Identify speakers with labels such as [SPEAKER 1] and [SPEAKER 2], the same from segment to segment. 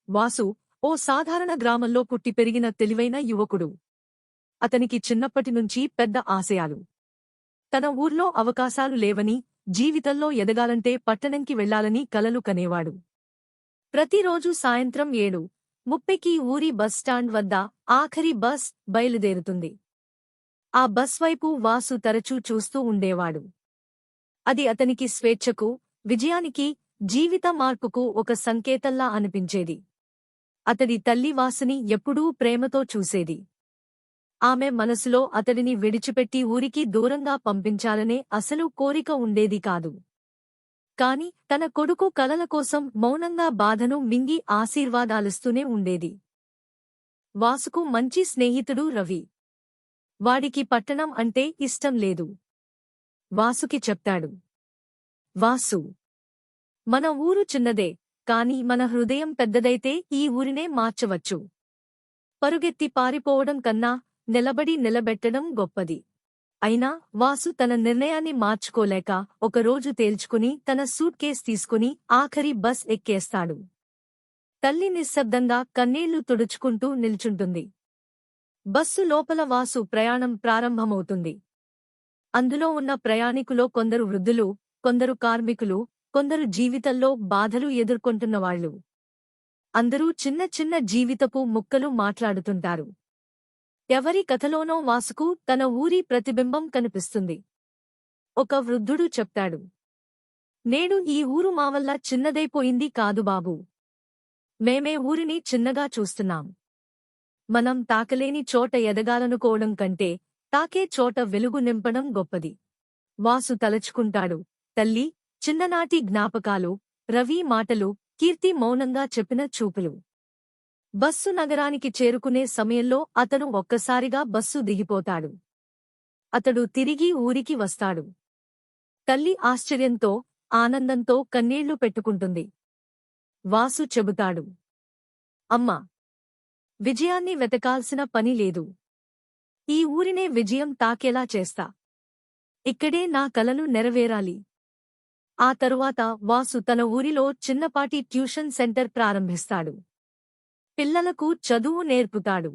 [SPEAKER 1] వాసు ఓ సాధారణ గ్రామంలో పుట్టి పెరిగిన తెలివైన యువకుడు. అతనికి చిన్నప్పటినుంచి పెద్ద ఆశయాలు. తన ఊర్లో అవకాశాలు లేవని, జీవితంలో ఎదగాలంటే పట్టణంకి వెళ్లాలని కలలు కనేవాడు. ప్రతిరోజూ సాయంత్రం 7:30కి ఊరి బస్ స్టాండ్ వద్ద ఆఖరి బస్ బయలుదేరుతుంది. ఆ బస్ వైపు వాసు తరచూ చూస్తూ ఉండేవాడు. అది అతనికి స్వేచ్ఛకు, విజయానికి, జీవిత మార్పుకు ఒక సంకేతంలా అనిపించేది. అతడి తల్లి వాసుని ఎప్పుడూ ప్రేమతో చూసేది. ఆమె మనసులో అతడిని విడిచిపెట్టి ఊరికి దూరంగా పంపించాలనే అసలు కోరిక ఉండేది కాదు. కాని తన కొడుకు కలల కోసం మౌనంగా బాధను మింగి ఆశీర్వాదాలిస్తూనే ఉండేది. వాసుకు మంచి స్నేహితుడు రవి. వాడికి పట్టణం అంటే ఇష్టం లేదు. వాసుకి చెప్తాడు, వాసు, మన ఊరు చిన్నదే, కాని మన హృదయం పెద్దదైతే ఈ ఊరినే మార్చవచ్చు. పరుగెత్తి పారిపోవడం కన్నా నిలబెట్టడం గొప్పది. అయినా వాసు తన నిర్ణయాన్ని మార్చుకోలేక ఒకరోజు తేల్చుకుని తన సూట్ కేస్ తీసుకుని ఆఖరి బస్ ఎక్కేస్తాడు. తల్లి నిశ్శబ్దంగా కన్నీళ్లు తుడుచుకుంటూ నిల్చుంటుంది. బస్సు లోపల వాసు ప్రయాణం ప్రారంభమవుతుంది. అందులో ఉన్న ప్రయాణికులో కొందరు వృద్ధులు, కొందరు కార్మికులు, కొందరు జీవితంలో బాధలు ఎదుర్కొంటున్నవాళ్లు. అందరూ చిన్న చిన్న జీవితపు ముక్కలు మాట్లాడుతుంటారు. ఎవరి కథలోనో వాసుకు తన ఊరి ప్రతిబింబం కనిపిస్తుంది. ఒక వృద్ధుడు చెప్తాడు, నేడు ఈ ఊరు మా వల్ల చిన్నదైపోయింది కాదు బాబూ. మేమే ఊరిని చిన్నగా చూస్తున్నాం. మనం తాకలేని చోట ఎదగాలనుకోవడం కంటే తాకే చోట వెలుగు నింపడం గొప్పది. వాసు తలచుకుంటాడు, తల్లి, చిన్ననాటి జ్ఞాపకాలు, రవి మాటలు, కీర్తి మౌనంగా చెప్పిన చూపులు. బస్సు నగరానికి చేరుకునే సమయంలో అతను ఒక్కసారిగా బస్సు దిగిపోతాడు. అతడు తిరిగి ఊరికి వస్తాడు. తల్లి ఆశ్చర్యంతో, ఆనందంతో కన్నీళ్లు పెట్టుకుంటుంది. వాసు చెబుతాడు, అమ్మా, విజయాన్ని వెతకాల్సిన పని లేదు. ఈ ఊరినే విజయం తాకేలా చేస్తా. ఇక్కడే నా కలలు నెరవేరాలి. ఆ తరువాత వాసు తన ఊరిలో చిన్నపాటి ట్యూషన్ సెంటర్ ప్రారంభిస్తాడు. పిల్లలకు చదువు నేర్పుతాడు.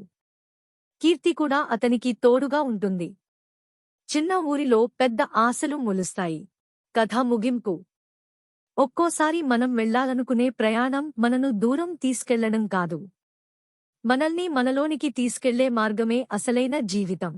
[SPEAKER 1] కీర్తి కూడా అతనికి తోడుగా ఉంటుంది. చిన్న ఊరిలో పెద్ద ఆశలు మొలుస్తాయి. కథ ముగింపు. ఒక్కోసారి మనం వెళ్లాలనుకునే ప్రయాణం మనను దూరం తీసుకెళ్లడం కాదు, మనల్ని మనలోనికి తీసుకెళ్లే మార్గమే అసలైన జీవితం.